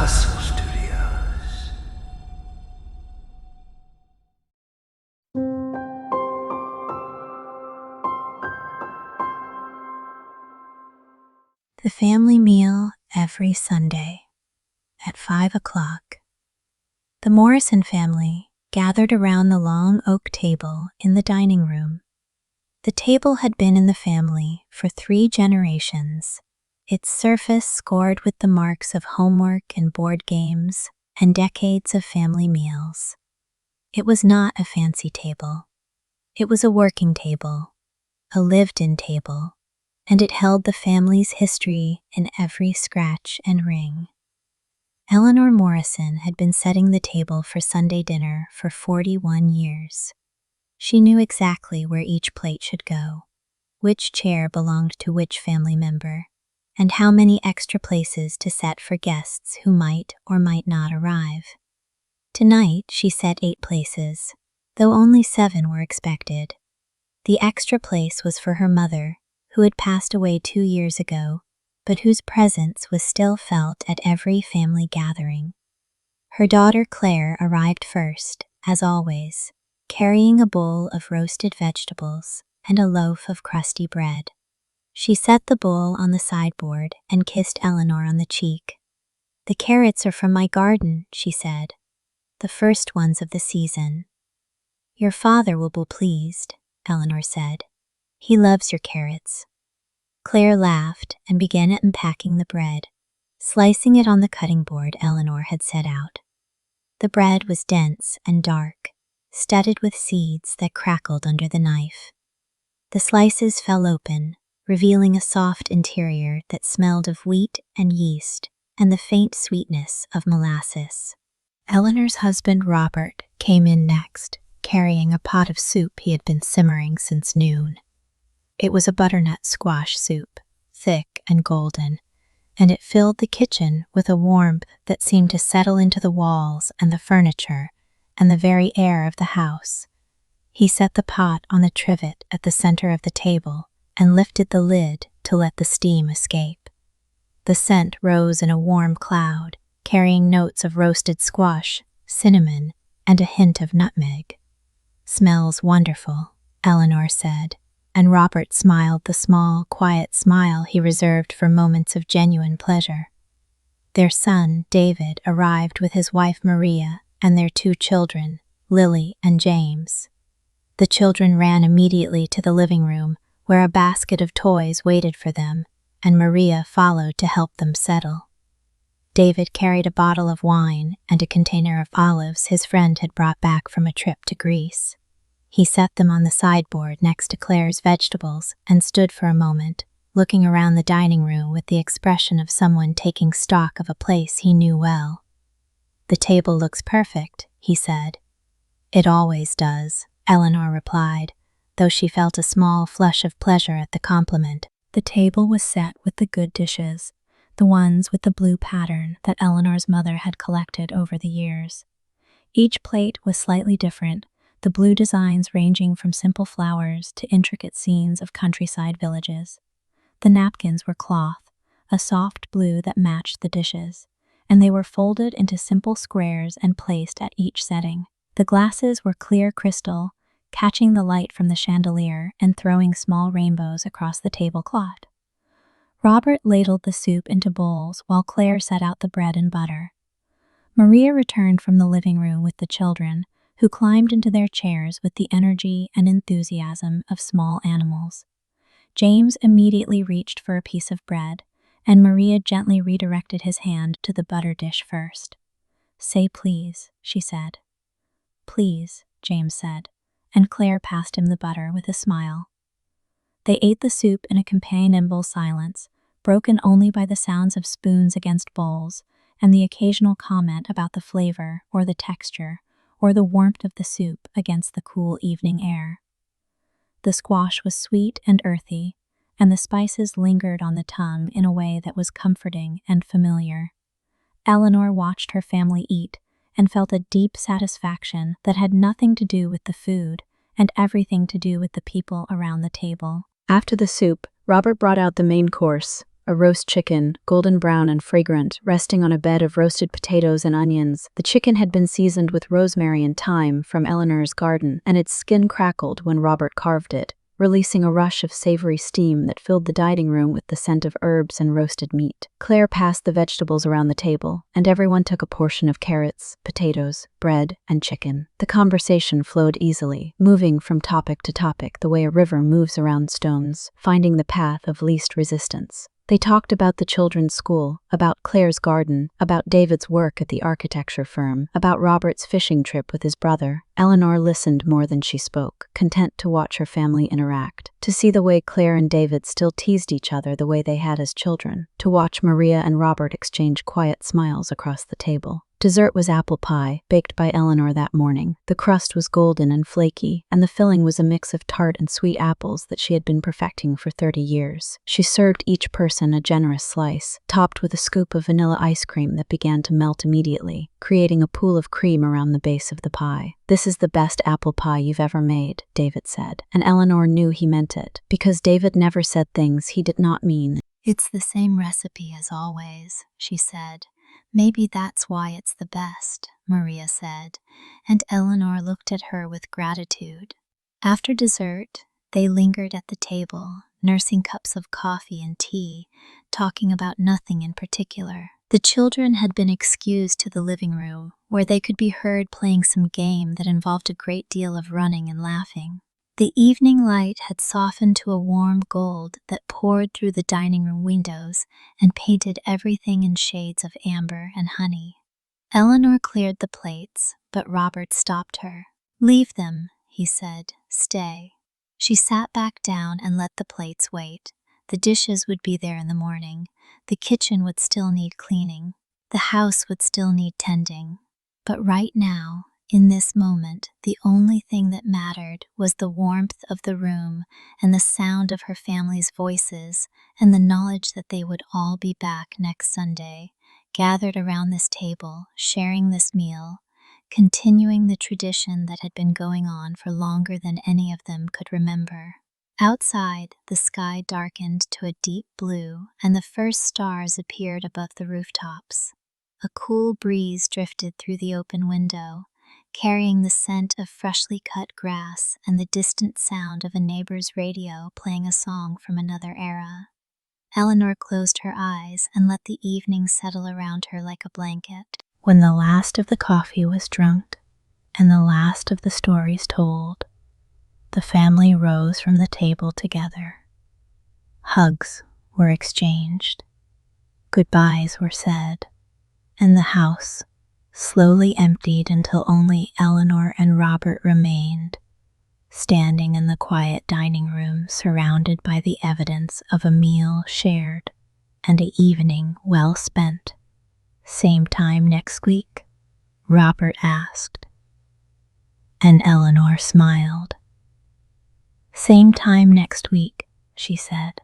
Hustle Studios. The family meal every Sunday at 5 o'clock. The Morrison family gathered around the long oak table in the dining room. The table had been in the family for 3 generations, its surface scored with the marks of homework and board games and decades of family meals. It was not a fancy table. It was a working table, a lived-in table, and it held the family's history in every scratch and ring. Eleanor Morrison had been setting the table for Sunday dinner for 41 years. She knew exactly where each plate should go, which chair belonged to which family member, and how many extra places to set for guests who might or might not arrive. Tonight she set 8 places, though only 7 were expected. The extra place was for her mother, who had passed away 2 years ago, but whose presence was still felt at every family gathering. Her daughter Claire arrived first, as always, carrying a bowl of roasted vegetables and a loaf of crusty bread. She set the bowl on the sideboard and kissed Eleanor on the cheek. "The carrots are from my garden," she said, "the first ones of the season." "Your father will be pleased," Eleanor said. "He loves your carrots." Claire laughed and began unpacking the bread, slicing it on the cutting board Eleanor had set out. The bread was dense and dark, studded with seeds that crackled under the knife. The slices fell open, revealing a soft interior that smelled of wheat and yeast and the faint sweetness of molasses. Eleanor's husband Robert came in next, carrying a pot of soup he had been simmering since noon. It was a butternut squash soup, thick and golden, and it filled the kitchen with a warmth that seemed to settle into the walls and the furniture and the very air of the house. He set the pot on the trivet at the center of the table and lifted the lid to let the steam escape. The scent rose in a warm cloud, carrying notes of roasted squash, cinnamon, and a hint of nutmeg. "Smells wonderful," Eleanor said, and Robert smiled the small, quiet smile he reserved for moments of genuine pleasure. Their son, David, arrived with his wife Maria and their 2 children, Lily and James. The children ran immediately to the living room, where a basket of toys waited for them, and Maria followed to help them settle. David carried a bottle of wine and a container of olives his friend had brought back from a trip to Greece. He set them on the sideboard next to Claire's vegetables and stood for a moment, looking around the dining room with the expression of someone taking stock of a place he knew well. "The table looks perfect," he said. "It always does," Eleanor replied, though she felt a small flush of pleasure at the compliment. The table was set with the good dishes, the ones with the blue pattern that Eleanor's mother had collected over the years. Each plate was slightly different, the blue designs ranging from simple flowers to intricate scenes of countryside villages. The napkins were cloth, a soft blue that matched the dishes, and they were folded into simple squares and placed at each setting. The glasses were clear crystal, catching the light from the chandelier and throwing small rainbows across the tablecloth. Robert ladled the soup into bowls while Claire set out the bread and butter. Maria returned from the living room with the children, who climbed into their chairs with the energy and enthusiasm of small animals. James immediately reached for a piece of bread, and Maria gently redirected his hand to the butter dish first. "Say please," she said. "Please," James said, and Claire passed him the butter with a smile. They ate the soup in a companionable silence, broken only by the sounds of spoons against bowls and the occasional comment about the flavor or the texture or the warmth of the soup against the cool evening air. The squash was sweet and earthy, and the spices lingered on the tongue in a way that was comforting and familiar. Eleanor watched her family eat and felt a deep satisfaction that had nothing to do with the food and everything to do with the people around the table. After the soup, Robert brought out the main course, a roast chicken, golden brown and fragrant, resting on a bed of roasted potatoes and onions. The chicken had been seasoned with rosemary and thyme from Eleanor's garden, and its skin crackled when Robert carved it, releasing a rush of savory steam that filled the dining room with the scent of herbs and roasted meat. Claire passed the vegetables around the table, and everyone took a portion of carrots, potatoes, bread, and chicken. The conversation flowed easily, moving from topic to topic the way a river moves around stones, finding the path of least resistance. They talked about the children's school, about Claire's garden, about David's work at the architecture firm, about Robert's fishing trip with his brother. Eleanor listened more than she spoke, content to watch her family interact, to see the way Claire and David still teased each other the way they had as children, to watch Maria and Robert exchange quiet smiles across the table. Dessert was apple pie, baked by Eleanor that morning. The crust was golden and flaky, and the filling was a mix of tart and sweet apples that she had been perfecting for 30 years. She served each person a generous slice, topped with a scoop of vanilla ice cream that began to melt immediately, creating a pool of cream around the base of the pie. "This is the best apple pie you've ever made," David said, and Eleanor knew he meant it, because David never said things he did not mean. "It's the same recipe as always," she said. "Maybe that's why it's the best," Maria said, and Eleanor looked at her with gratitude. After dessert, they lingered at the table, nursing cups of coffee and tea, talking about nothing in particular. The children had been excused to the living room, where they could be heard playing some game that involved a great deal of running and laughing. The evening light had softened to a warm gold that poured through the dining room windows and painted everything in shades of amber and honey. Eleanor cleared the plates, but Robert stopped her. "Leave them," he said. "Stay." She sat back down and let the plates wait. The dishes would be there in the morning. The kitchen would still need cleaning. The house would still need tending. But right now, in this moment, the only thing that mattered was the warmth of the room and the sound of her family's voices and the knowledge that they would all be back next Sunday, gathered around this table, sharing this meal, continuing the tradition that had been going on for longer than any of them could remember. Outside, the sky darkened to a deep blue and the first stars appeared above the rooftops. A cool breeze drifted through the open window, carrying the scent of freshly cut grass and the distant sound of a neighbor's radio playing a song from another era. Eleanor closed her eyes and let the evening settle around her like a blanket. When the last of the coffee was drunk and the last of the stories told, the family rose from the table together. Hugs were exchanged, goodbyes were said, and the house slowly emptied until only Eleanor and Robert remained, standing in the quiet dining room surrounded by the evidence of a meal shared and an evening well spent. "Same time next week?" Robert asked, and Eleanor smiled. "Same time next week," she said.